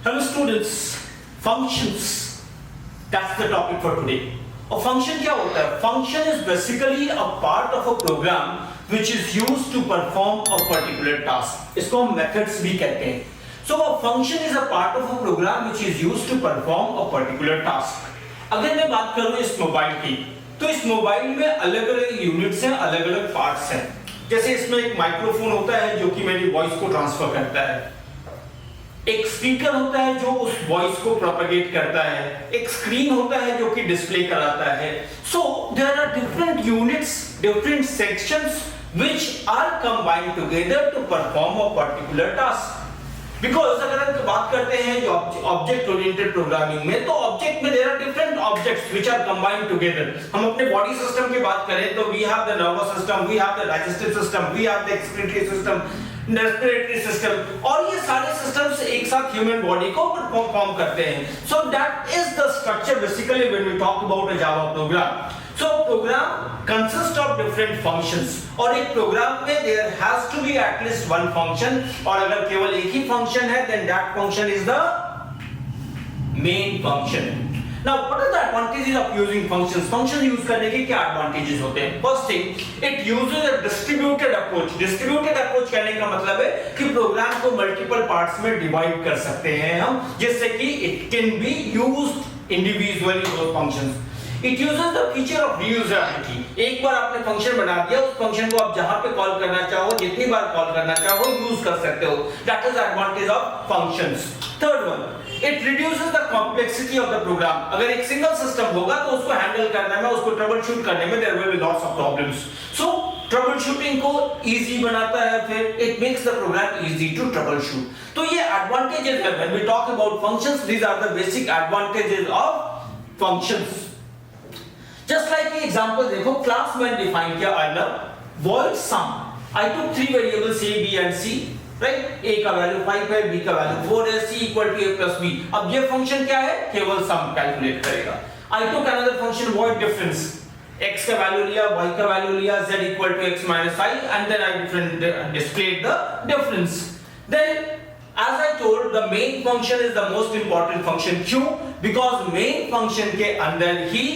Hello students, functions. That's the topic for today. A function क्या होता है? Function is basically a part of a program which is used to perform a particular task. इसको हम methods भी कहते हैं. So a function is a part of a program which is used to perform a particular task. अगर मैं बात करूँ इस मोबाइल की, तो इस मोबाइल में अलग-अलग यूनिट्स हैं, अलग-अलग पार्ट्स हैं. जैसे इसमें एक माइक्रोफोन होता है जो कि मेरी वॉइस को ट्रांसफर करता है. एक स्पीकर होता है जो उस वॉइस को प्रोपेगेट करता है. एक स्क्रीन होता है जो कि डिस्प्ले कराता है. So there are different units, different sections which are combined together to perform a particular task. Because अगर हम बात करते हैं जो ऑब्जेक्ट ओरिएंटेड प्रोग्रामिंग में, तो ऑब्जेक्ट में there are different objects which are combined together. हम अपने बॉडी सिस्टम की बात करें तो we have the nervous system, we have the digestive system, we have the excretory system, respiratory system, और ये सारे सिस्टम्स एक साथ ह्यूमन बॉडी को परफॉर्म करते हैं. So that is the structure basically when we talk about a Java program. So program consists of different functions, और एक प्रोग्राम में there has to be at least one function, और अगर केवल एक ही फंक्शन है then that function is the main function. Now what are the advantages of using functions? Function use करने के क्या advantages होते हैं? First thing, it uses a distributed approach. Distributed approach कहने का मतलब है कि प्रोग्राम को multiple parts में divide कर सकते हैं हम, जिससे कि it can be used individually those functions. It uses the feature of reusability. एक बार आपने फंक्शन बना दिया, उस फंक्शन को आप जहां पे कॉल करना चाहो, जितनी बार कॉल करना चाहो, यूज कर सकते हो. That is the advantage of functions. Third one, it reduces the complexity of the program. अगर एक सिंगल सिस्टम होगा तो उसको हैंडल करने में, उसको ट्रबल शूट करने में there will be lots of problems. So trouble shooting को इजी बनाता है, फिर it makes the program easy to troubleshoot. तो ये advantages है. When we talk about functions, these are the basic advantages of functions. Just like the example देखो, class में define किया earner void sum. I took three variables a, b and c, right? a का value 5 है, b का value 4 है, c equal to a plus b. अब ये function क्या है? केवल सम कैलकुलेट करेगा. I took another function void difference. x का वैल्यू लिया, y का वैल्यू लिया, z equal to x minus i, and then I displayed the difference. Then as I told, the main function is the most important function. क्यों? Because main function के अंदर ही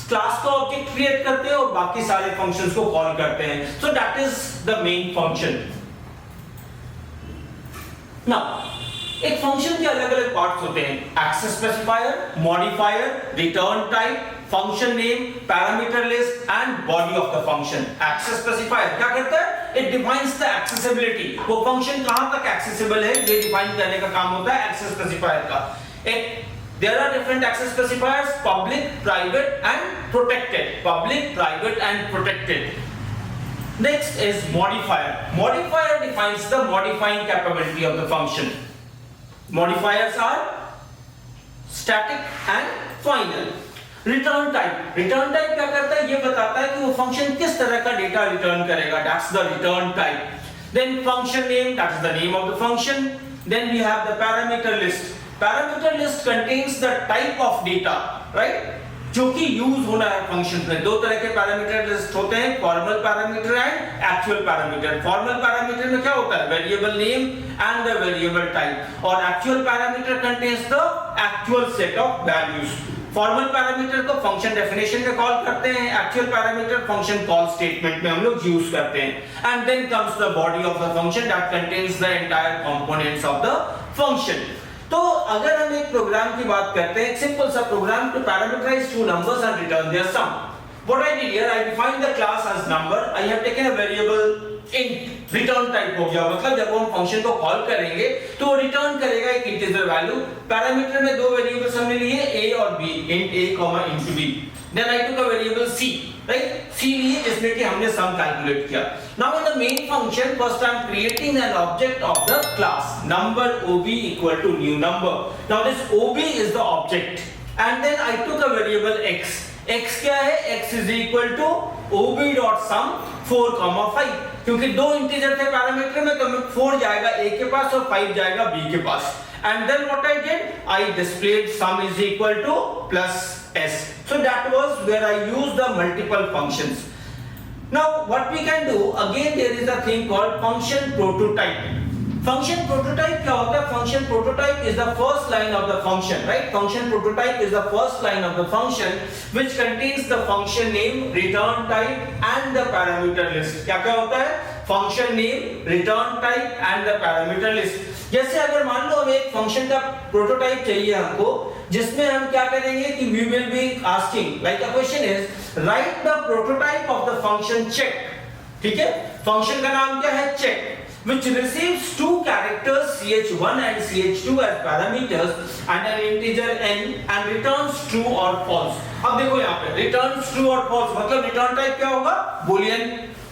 class का object create करते हैं और बाकी सारे फंक्शंस को कॉल करते हैं. So that is the main function. Now एक फंक्शन के अलग-अलग पार्ट्स होते हैं. Access specifier, modifier, return type, function name, parameter list and body of the function. Access specifier क्या करता है? It defines the accessibility. वो फंक्शन कहां तक एक्सेसिबल है ये डिफाइन करने का काम होता है एक्सेस स्पेसिफायर का. There are different access specifiers: public, private, and protected. Public, private, and protected. Next is modifier. Modifier defines the modifying capability of the function. Modifiers are static and final. Return type. Return type क्या करता है? ये बताता है कि वो function किस तरह का data return करेगा. That's the return type. Then function name. That's the name of the function. Then we have the parameter list. Parameter list contains the type of data, right? जो कि यूज होना है function में. दो तरह के parameter list होते हैं, formal parameter and actual parameter. Formal parameter में क्या होता है? Variable name and the variable type. और actual parameter contains the actual set of values. Formal parameter को फंक्शन डेफिनेशन में कॉल करते हैं, actual parameter function call statement में हम लोग यूज करते हैं. And then comes the body of the function that contains the entire components of the function. तो अगर हम एक प्रोग्राम की बात करते हैं, एक सिंपल सा program to parameterize two numbers and return their sum. What I did here, I defined the class as number. I have taken a variable int. Return type हो गया, मतलब जब हम फंक्शन को कॉल करेंगे तो वो रिटर्न करेगा एक इंटीजर वैल्यू. पैरामीटर में दो वेरिएबल्स हमने लिए a और b, int a, int b. Then I took a variable c, right? c लिए जिसमें कि हमने sum calculate किया. Now in the main function, first I am creating an object of the class number ob equal to new number. Now this ob is the object, and then I took a variable x. x क्या है? x is equal to ob dot sum 4,5. क्योंकि दो integer थे parameter में, तो 4 जाएगा a के पास और 5 जाएगा b के पास. And then what I did? I displayed sum is equal to plus s. So that was where I used the multiple functions. Now what we can do, again there is a thing called function prototype. Function prototype क्या होता है? Function prototype is the first line of the function, right? Function prototype is the first line of the function which contains the function name, return type and the parameter list. क्या क्या होता है? Function name, return type and the parameter list. जैसे अगर मान लो हमें एक function का प्रोटोटाइप चाहिए हमको, जिसमें हम क्या करेंगे कि we will be asking like a question is right the prototype of the function check. ठीक है, फंक्शन का नाम क्या है? Check, which receives two characters ch1 and ch2 as parameters and an integer n and returns true or false। अब देखो यहाँ पे returns true or false मतलब return type क्या होगा? Boolean।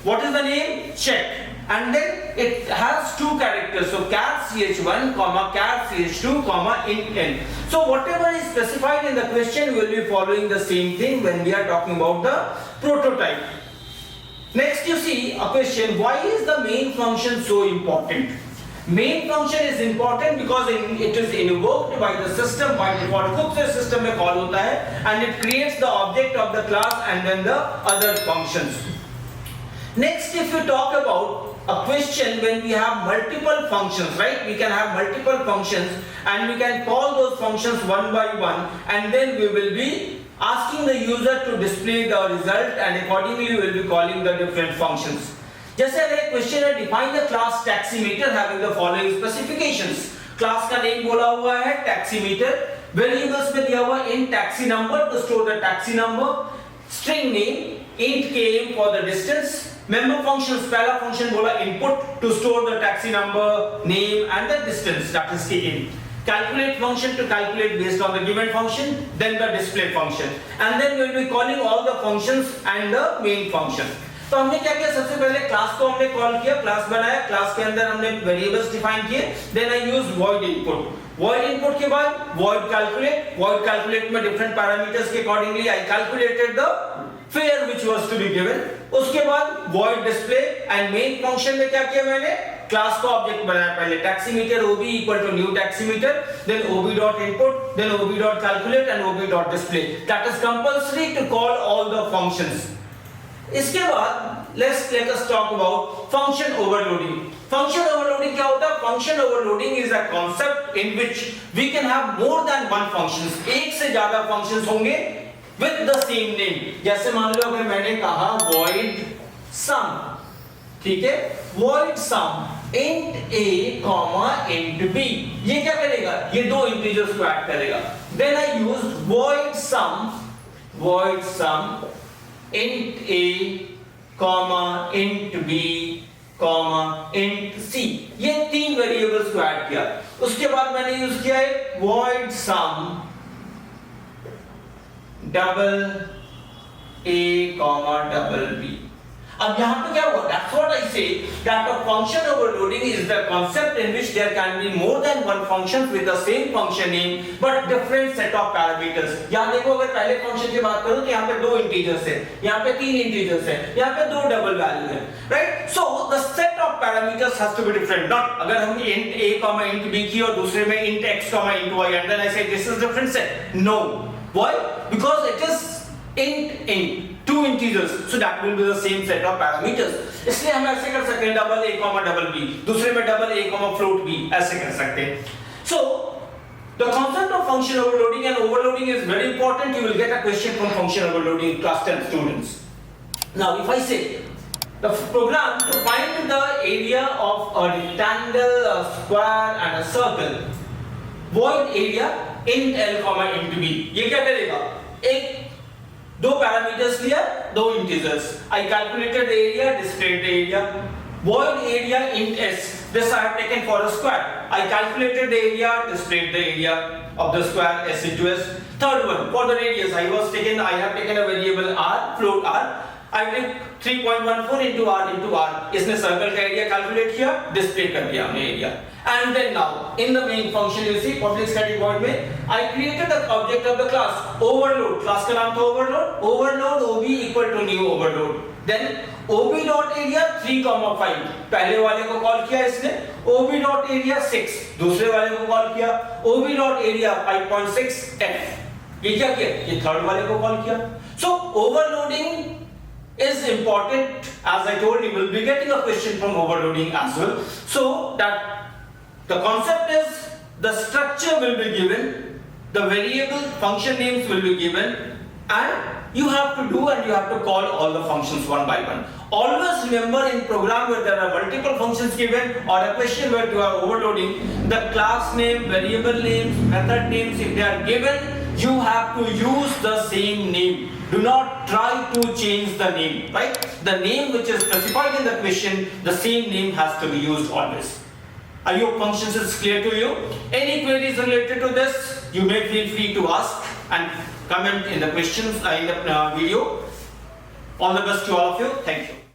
What is the name? Check। And then it has two characters, so char ch1 comma char ch2 comma int n। So whatever is specified in the question will be following the same thing when we are talking about the prototype। Next you see a question, why is the main function so important? Main function is important because it is invoked by the system by default। खुद से system में call होता है and it creates the object of the class and then the other functions। Next if you talk about a question when we have multiple functions, right? We can have multiple functions and we can call those functions one by one and then we will be asking the user to display the result and accordingly we will be calling the different functions। जैसे अगर एक question है define the class taximeter having the following specifications। Class का name बोला हुआ है taximeter, variables में दिया हुआ int taxi number to store the taxi number, string name int km for the distance, member functions पहला फंक्शन बोला input to store the taxi number, name and the distance that is km, calculate function to calculate based on the given function, then the display function and then we will be calling all the functions and the main function। तो हमने क्या किया? सबसे पहले class को हमने call किया, class बनाया, क्लास के अंदर हमने वेरिएबल्स डिफाइन किए, then I use void input। void input के बाद void calculate में डिफरेंट पैरामीटर्स के accordingly I calculated the fare which was to be given। उसके बाद void display and main function में क्या किया मैंने? क्लास का ऑब्जेक्ट बनाया, पहले taximeter ob equal to new taximeter, then ob dot input, then ob dot calculate and ob dot display। that is compulsory to call all the functions। इसके बाद let us talk about function overloading। function overloading क्या होता है? function overloading is a concept in which we can have more than one functions। एक से ज्यादा functions होंगे with the same name। जैसे मान लो अगर मैंने कहा void sum, ठीक है, void sum int a comma int b, ये क्या करेगा? ये दो इंटीजर्स को ऐड करेगा। then I used void sum int a comma int b comma int c, ये तीन वेरिएबल्स को ऐड किया। उसके बाद मैंने यूज किया है void sum double a comma double b। अब यहाँ पे क्या हुआ? That's what I say that a function overloading is the concept in which there can be more than one function with the same function name but different set of parameters। यहाँ देखो अगर पहले function की बात करूँ तो यहाँ पे दो इंटीजर्स है, यहाँ पे तीन इंटीजर्स है, यहाँ पे दो डबल वैल्यू है, right? So the set of parameters has to be different। Not अगर हम int a comma int b की और दूसरे में int x comma int y and then I say this is different set। No, why? Because it is int two integers, so that will be the same set of parameters। इसलिए हम ऐसे कर सकते हैं double a comma double b, दूसरे में double a comma float b, ऐसे कर सकते हैं। So the concept of function overloading and overloading is very important। You will get a question from function overloading, class 10 students। Now if I say the program to find the area of a rectangle, a square and a circle, void area int l comma int b, ये क्या करेगा? एक दो parameters लिया, दो integers, I calculated the area, displayed the area। void area int s, this I have taken for a square, I calculated the area, displayed the area of the square s into s। third one for the radius I have taken a variable r, float r, I did 3.14 into r, इसने circle का area calculate किया, display कर दिया हमने area. And then now in the main function you see public static void में I created the object of the class overload, class का नाम था overload ob equal to new overload, then ob dot area 3,5 पहले वाले को call किया इसने, ob dot area 6 दूसरे वाले को कॉल किया, ob dot area 5.6 f, ये क्या किया? ये थर्ड वाले को कॉल किया। So overloading is important, as I told you, will be getting a question from overloading as well, so that The concept is the structure will be given, the variable function names will be given, and you have to do and you have to call all the functions one by one. Always remember, in program where there are multiple functions given or a question where you are overloading, the class name, variable names, method names, if they are given, you have to use the same name. Do not try to change the name, right? The name which is specified in the question, the same name has to be used always. I hope functions is clear to you. Any queries related to this, you may feel free to ask and comment in the questions in the video. All the best to all of you. Thank you.